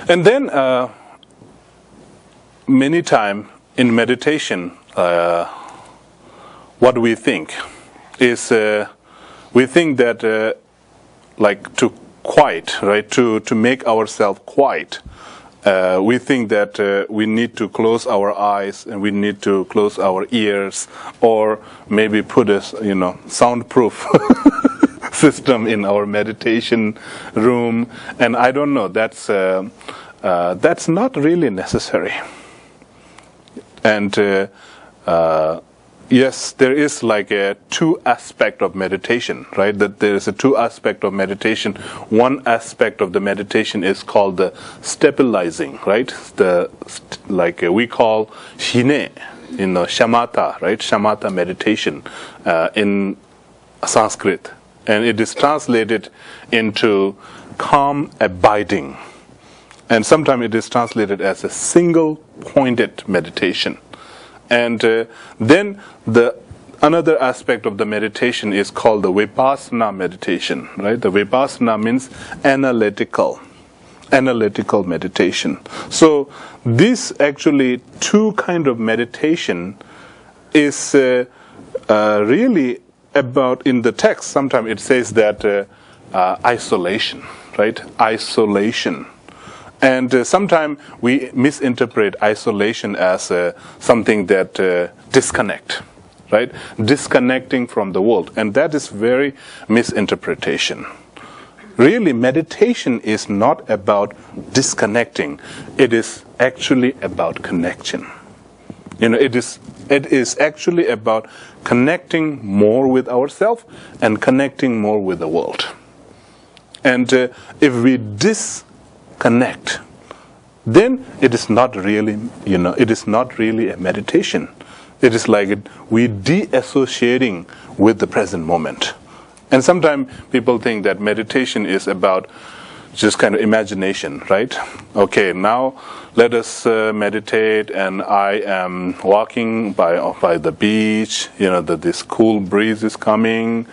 And then many times in meditation, what we think is we think that like to quiet, right? To make ourselves quiet. We think that we need to close our eyes and we need to close our ears, or maybe put a soundproof system in our meditation room. And I don't know. That's not really necessary. And yes, there is like a two aspect of meditation, right? That there is a two aspect of meditation. One aspect of the meditation is called the stabilizing, right? We call hine, shamatha, right? Shamatha meditation in Sanskrit, and it is translated into calm abiding, and sometimes it is translated as a single pointed meditation. And then another aspect of the meditation is called the vipassana meditation, right? The vipassana means analytical meditation. So this actually two kind of meditation is really about, in the text sometimes it says that isolation, right? Isolation. And sometimes we misinterpret isolation as something that disconnect, right? Disconnecting from the world. And that is very misinterpretation. Really, meditation is not about disconnecting. It is actually about connection. It is actually about connecting more with ourselves and connecting more with the world. And if we disconnect, then it is not really, it is not really a meditation. It is like we de-associating with the present moment. And sometimes people think that meditation is about just kind of imagination, right? Okay, now let us meditate, and I am walking by the beach, that this cool breeze is coming.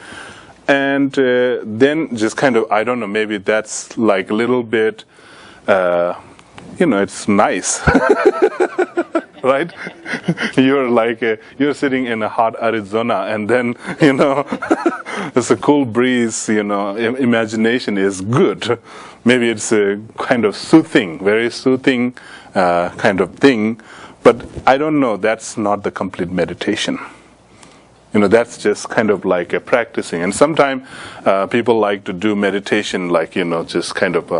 And then just kind of, I don't know, maybe that's like a little bit, it's nice, right? You're sitting in a hot Arizona, and then, it's a cool breeze, imagination is good. Maybe it's a kind of soothing, very soothing kind of thing. But I don't know, that's not the complete meditation. That's just kind of like a practicing. And sometimes people like to do meditation like, just kind of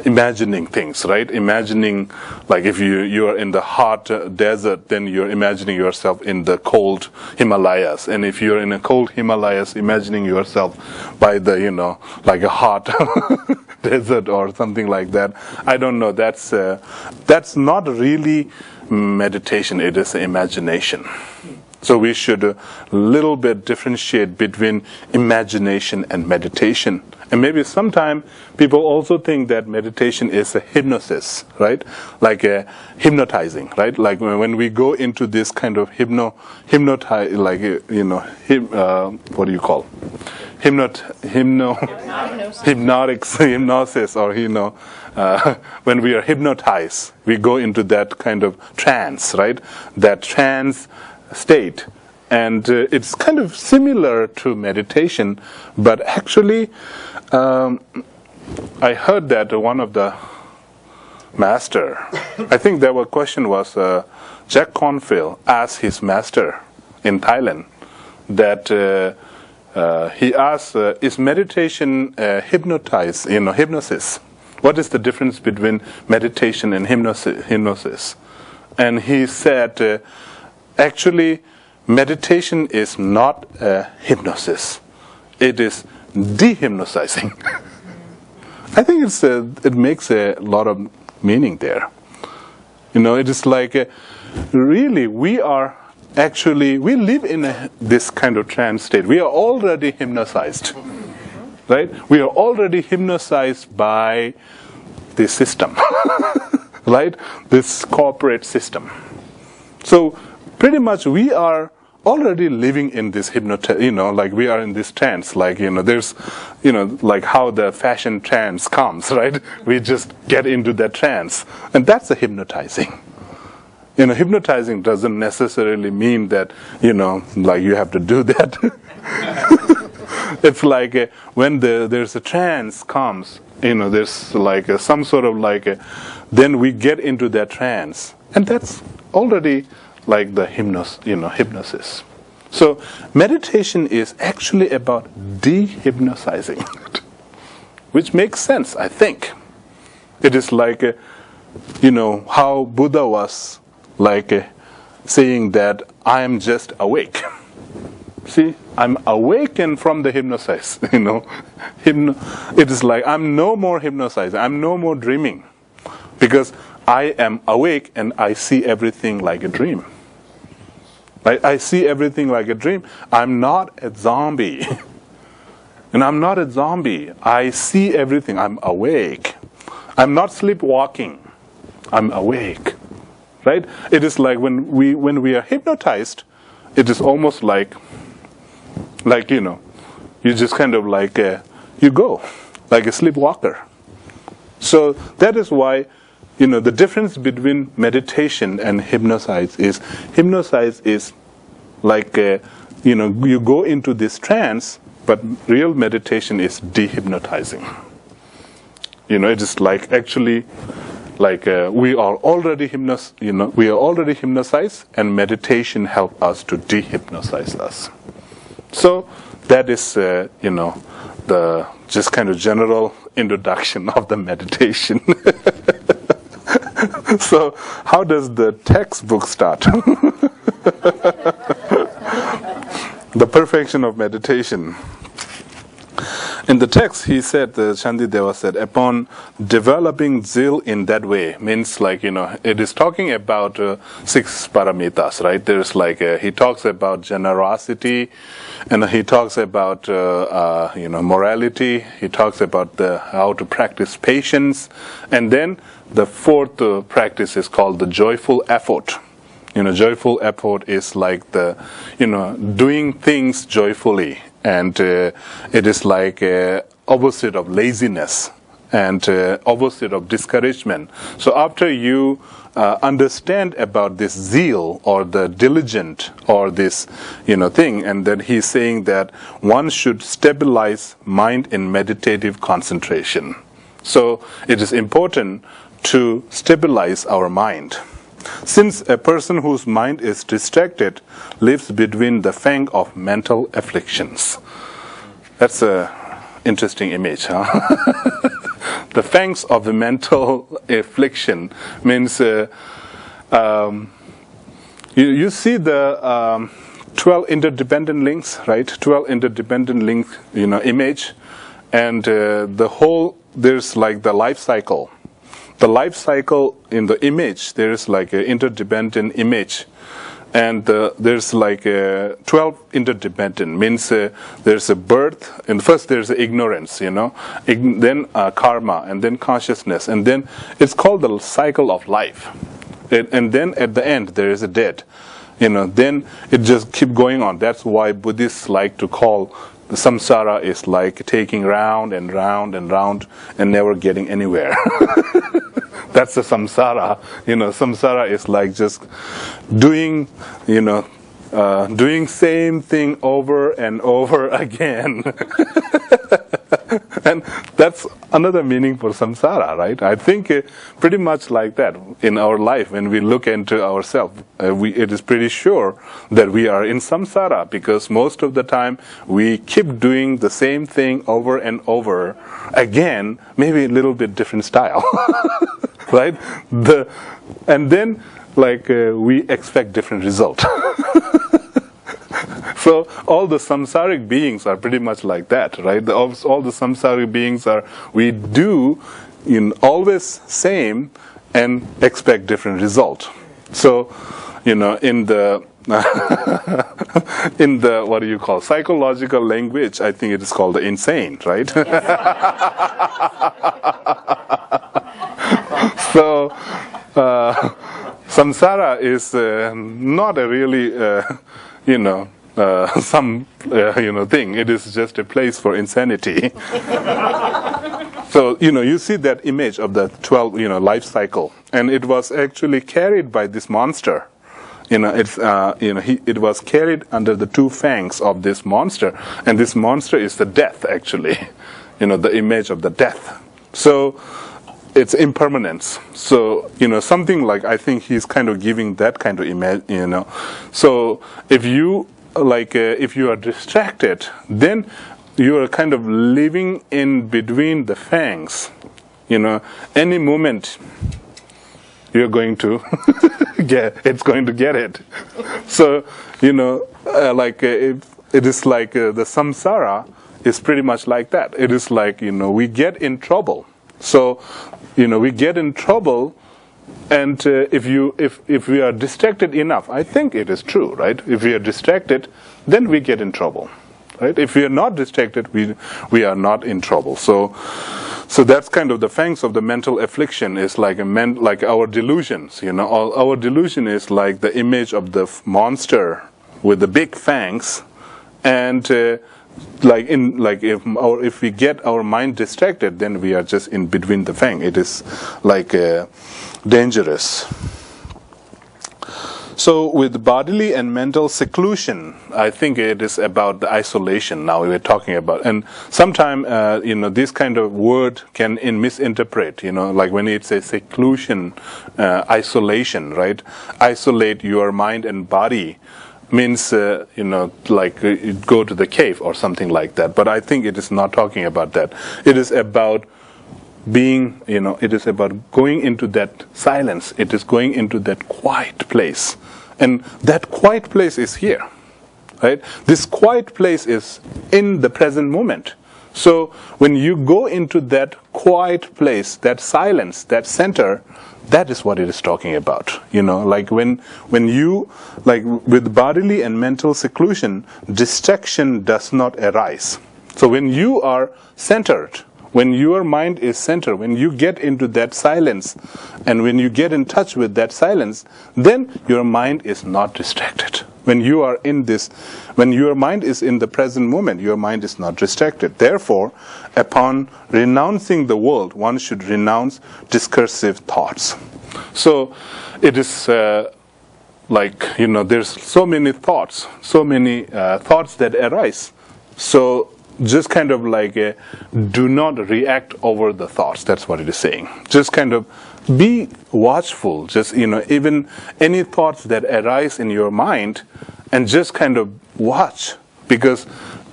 imagining things, right? Imagining, like if you are in the hot desert, then you're imagining yourself in the cold Himalayas. And if you're in a cold Himalayas, imagining yourself by the, like a hot desert or something like that. I don't know. That's not really meditation. It is imagination. So we should a little bit differentiate between imagination and meditation. And maybe sometimes people also think that meditation is a hypnosis, right? Like a hypnotizing, right? Like when we go into this kind of hypnotize, like, what do you call? Hypnosis, or, when we are hypnotized, we go into that kind of trance, right? That trance state, and it's kind of similar to meditation, but actually I heard that one of the master, I think their question was Jack Cornfield asked his master in Thailand that he asked, is meditation hypnosis? What is the difference between meditation and hypnosis? And he said, actually, meditation is not hypnosis. It is dehypnotizing. I think it makes a lot of meaning there. It is like, really, we live in this kind of trance state. We are already hypnotized, right? We are already hypnotized by the system, right? This corporate system. So, pretty much we are already living in this like we are in this trance, like, there's, like how the fashion trance comes, right? We just get into that trance, and that's a hypnotizing. Hypnotizing doesn't necessarily mean that, like you have to do that. It's like when there's a trance comes, there's like some sort of like, then we get into that trance, and that's already like the hypnosis. So meditation is actually about dehypnotizing, which makes sense, I think. It is like, how Buddha was like saying that I am just awake. See, I'm awakened from the hypnosis, It is like I'm no more hypnotized, I'm no more dreaming, because I am awake and I see everything like a dream. I see everything like a dream. I'm not a zombie. And I'm not a zombie. I see everything. I'm awake. I'm not sleepwalking. I'm awake. Right? It is like when we are hypnotized, it is almost like you just kind of like you go like a sleepwalker. So that is why the difference between meditation and hypnosis is like you go into this trance, but real meditation is dehypnotizing. It is like actually like we are already hypnotized, and meditation helps us to dehypnotize us. So that is the just kind of general introduction of the meditation. So how does the textbook start? The perfection of meditation. In the text, he said, Shantideva said, upon developing zeal in that way, means like, it is talking about 6 paramitas, right? There's like, he talks about generosity, and he talks about, morality, he talks about how to practice patience, and then the 4th practice is called the joyful effort. Joyful effort is like the, doing things joyfully. And it is like opposite of laziness and opposite of discouragement. So after you understand about this zeal or the diligent or this thing, and then he's saying that one should stabilize mind in meditative concentration. So it is important to stabilize our mind. Since a person whose mind is distracted lives between the fang of mental afflictions. That's an interesting image, huh? The fangs of the mental affliction means you see the 12 interdependent links, right? 12 interdependent links, image, and the whole, there's like the life cycle. The life cycle in the image, there is like an interdependent image, and there's like 12 interdependent, means there's a birth, and first there's ignorance, then karma, and then consciousness, and then it's called the cycle of life. And then at the end there is a death, then it just keep going on. That's why Buddhists like to call the samsara is like taking round and round and round and never getting anywhere. That's the samsara. Samsara is like just doing, doing same thing over and over again. And that's another meaning for samsara, right? I think pretty much like that in our life, when we look into ourselves, it is pretty sure that we are in samsara, because most of the time we keep doing the same thing over and over again, maybe a little bit different style, right? And then we expect different result. So all the samsaric beings are pretty much like that, right? All the samsaric beings are, we do always same and expect different result. So, in the in the, what do you call, psychological language, I think it is called the insane, right? So samsara is not a really some thing. It is just a place for insanity. So you see that image of the 12 life cycle, and it was actually carried by this monster. It was carried under the two fangs of this monster, and this monster is the death, actually. The image of the death. So it's impermanence. So something like, I think he's kind of giving that kind of image. So if you if you are distracted, then you are kind of living in between the fangs. Any moment you're going to it's going to get it. So it is like the samsara is pretty much like that. It is like we get in trouble. So we get in trouble, and if we are distracted enough, I think it is true, right? If we are distracted, then we get in trouble, right? If we are not distracted, we are not in trouble. So that's kind of the fangs of the mental affliction is like our delusions. Our delusion is like the image of the monster with the big fangs, and if we get our mind distracted, then we are just in between the fang. It is like dangerous. So with bodily and mental seclusion, I think it is about the isolation now we're talking about. And sometimes, this kind of word can misinterpret, like when it says seclusion, isolation, right? Isolate your mind and body means, like go to the cave or something like that. But I think it is not talking about that. It is about being, it is about going into that silence. It is going into that quiet place. And that quiet place is here, right? This quiet place is in the present moment. So when you go into that quiet place, that silence, that center, that is what it is talking about. Like when you, like with bodily and mental seclusion, distraction does not arise. So when you are centered, when your mind is centered, when you get into that silence, and when you get in touch with that silence, then your mind is not distracted. When you are in this, when your mind is in the present moment, your mind is not distracted. Therefore, upon renouncing the world, one should renounce discursive thoughts. So it is there's so many thoughts, thoughts that arise. So just kind of do not react over the thoughts. That's what it is saying. Just kind of be watchful. Just, even any thoughts that arise in your mind, and just kind of watch. Because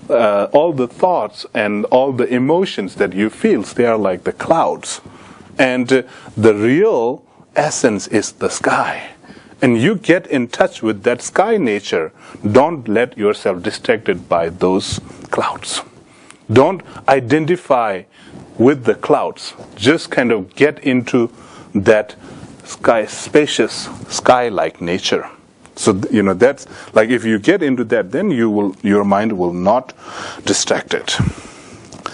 all the thoughts and all the emotions that you feel, they are like the clouds. And the real essence is the sky. And you get in touch with that sky nature. Don't let yourself distracted by those clouds. Don't identify with the clouds. Just kind of get into that sky, spacious sky-like nature. So that's like if you get into that, then your mind will not distract it.